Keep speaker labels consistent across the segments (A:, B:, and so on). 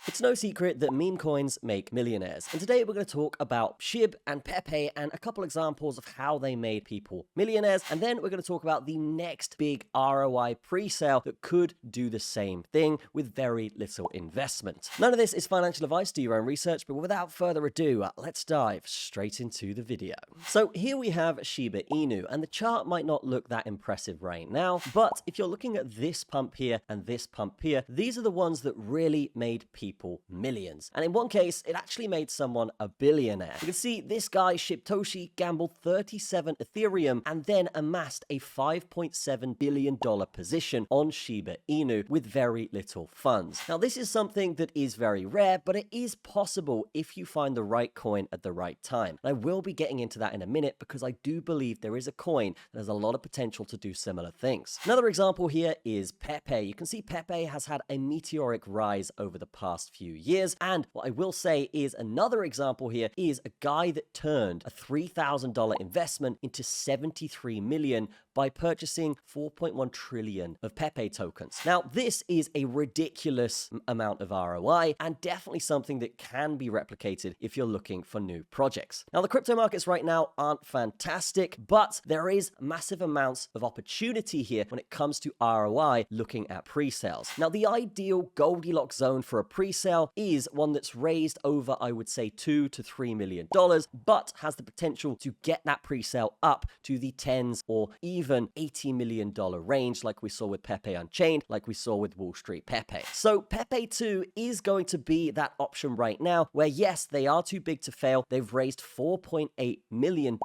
A: It's no secret that meme coins make millionaires, and today we're going to talk about SHIB and Pepe and a couple examples of how they made people millionaires, and then we're going to talk about the next big ROI pre-sale that could do the same thing with very little investment. None of this is financial advice, do your own research, but without further ado, let's dive straight into the video. So here we have Shiba Inu, and the chart might not look that impressive right now, but if you're looking at this pump here and this pump here, these are the ones that really made people millions. And in one case, it actually made someone a billionaire. You can see this guy, Shibtoshi, gambled 37 Ethereum and then amassed a $5.7 billion position on Shiba Inu with very little funds. Now, this is something that is very rare, but it is possible if you find the right coin at the right time. And I will be getting into that in a minute because I do believe there is a coin that has a lot of potential to do similar things. Another example here is Pepe. You can see Pepe has had a meteoric rise over the past few years, and what I will say is another example here is a guy that turned a $3,000 investment into 73 million by purchasing 4.1 trillion of Pepe tokens. Now, this is a ridiculous amount of ROI and definitely something that can be replicated if you're looking for new projects. Now, the crypto markets right now aren't fantastic, but there is massive amounts of opportunity here when it comes to ROI looking at pre-sales. Now, the ideal Goldilocks zone for a pre-sale is one that's raised over, I would say, $2 to $3 million, but has the potential to get that pre-sale up to the tens or even $80 million range, like we saw with Pepe Unchained, like we saw with Wall Street Pepe. So Pepeto is going to be that option right now where, yes, they are too big to fail. They've raised $4.8 million.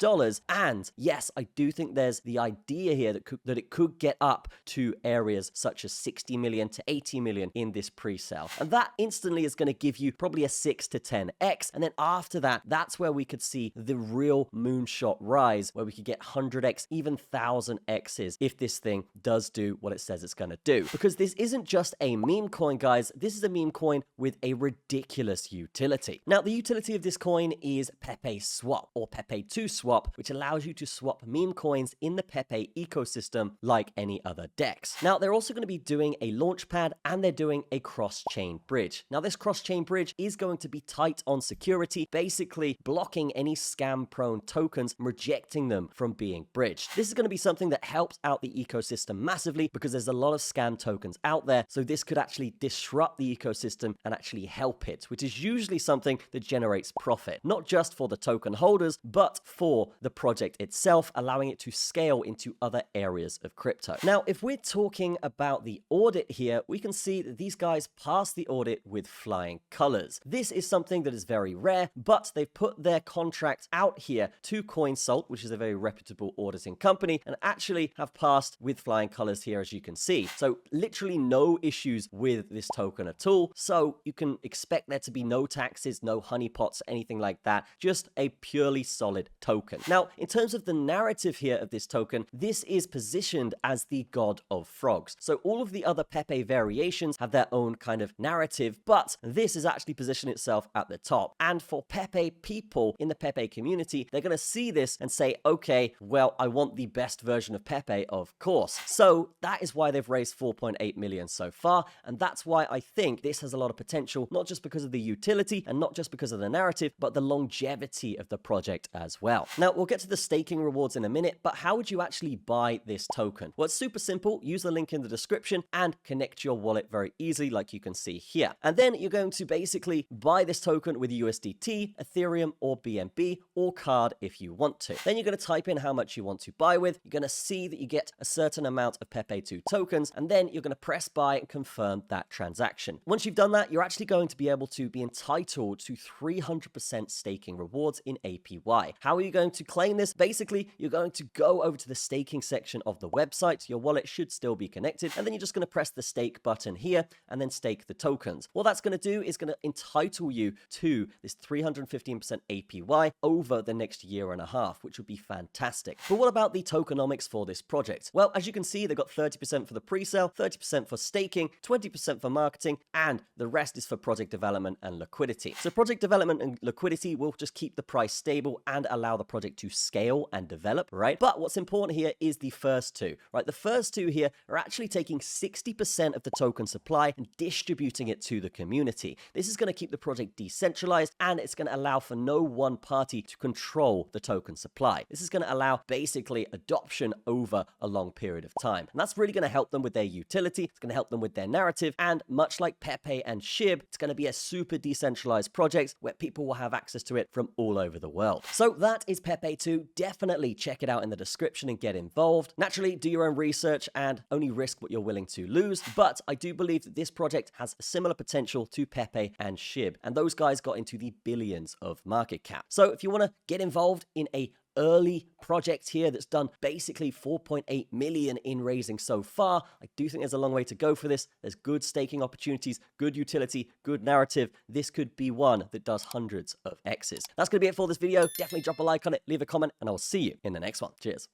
A: And yes, I do think there's the idea here that it could get up to areas such as 60 million to 80 million in this pre-sale. And that instantly is going to give you probably a 6 to 10x. And then after that, that's where we could see the real moonshot rise, where we could get 100x, even 1000x's if this thing does do what it says it's going to do. Because this isn't just a meme coin, guys. This is a meme coin with a ridiculous utility. Now, the utility of this coin is Pepe Swap or Pepeto Swap, which allows you to swap meme coins in the Pepe ecosystem like any other DEX. Now, they're also going to be doing a launchpad and they're doing a cross-chain bridge. Now, this cross-chain bridge is going to be tight on security, basically blocking any scam-prone tokens and rejecting them from being bridged. This is going to be something that helps out the ecosystem massively because there's a lot of scam tokens out there. So this could actually disrupt the ecosystem and actually help it, which is usually something that generates profit, not just for the token holders, but for the project itself, allowing it to scale into other areas of crypto. Now, if we're talking about the audit here, we can see that these guys passed the audit with flying colors. This is something that is very rare, but they've put their contract out here to CoinSalt, which is a very reputable auditing company, and actually have passed with flying colors here, as you can see. So literally no issues with this token at all. So you can expect there to be no taxes, no honeypots, anything like that. Just a purely solid token. Now, in terms of the narrative here of this token, this is positioned as the god of frogs. So all of the other Pepe variations have their own kind of narrative, but this is actually positioned itself at the top. And for Pepe people in the Pepe community, they're going to see this and say, okay, well, I want the best version of Pepe, of course. So that is why they've raised 4.8 million so far. And that's why I think this has a lot of potential, not just because of the utility and not just because of the narrative, but the longevity of the project as well. Now, we'll get to the staking rewards in a minute, but how would you actually buy this token? Well, it's super simple. Use the link in the description and connect your wallet very easily, like you can see here. And then you're going to basically buy this token with USDT, Ethereum, or BNB, or card if you want to. Then you're going to type in how much you want to buy with. You're going to see that you get a certain amount of Pepeto tokens, and then you're going to press buy and confirm that transaction. Once you've done that, you're actually going to be able to be entitled to 300% staking rewards in APY. How are you going to claim this? Basically, you're going to go over to the staking section of the website. Your wallet should still be connected, and then you're just going to press the stake button here and then stake the tokens. What that's going to do is going to entitle you to this 315% APY over the next year and a half, which would be fantastic. But what about the tokenomics tokenomics for this project? Well, as you can see, they've got 30% for the pre-sale, 30% for staking, 20% for marketing, and the rest is for project development and liquidity. So project development and liquidity will just keep the price stable and allow the project to scale and develop, right? But what's important here is the first two, right? The first two here are actually taking 60% of the token supply and distributing it to the community. This is going to keep the project decentralized, and it's going to allow for no one party to control the token supply. This is going to allow basically adoption over a long period of time. And that's really going to help them with their utility. It's going to help them with their narrative. And much like Pepe and SHIB, it's going to be a super decentralized project where people will have access to it from all over the world. So that is Pepeto. Definitely check it out in the description and get involved. Naturally, do your own research and only risk what you're willing to lose. But I do believe that this project has a similar potential to Pepe and SHIB. And those guys got into the billions of market cap. So if you want to get involved in a early project here that's done basically 4.8 million in raising so far, I do think there's a long way to go for this. There's good staking opportunities, good utility, good narrative. This could be one that does hundreds of X's. That's going to be it for this video. Definitely drop a like on it, leave a comment, and I'll see you in the next one. Cheers.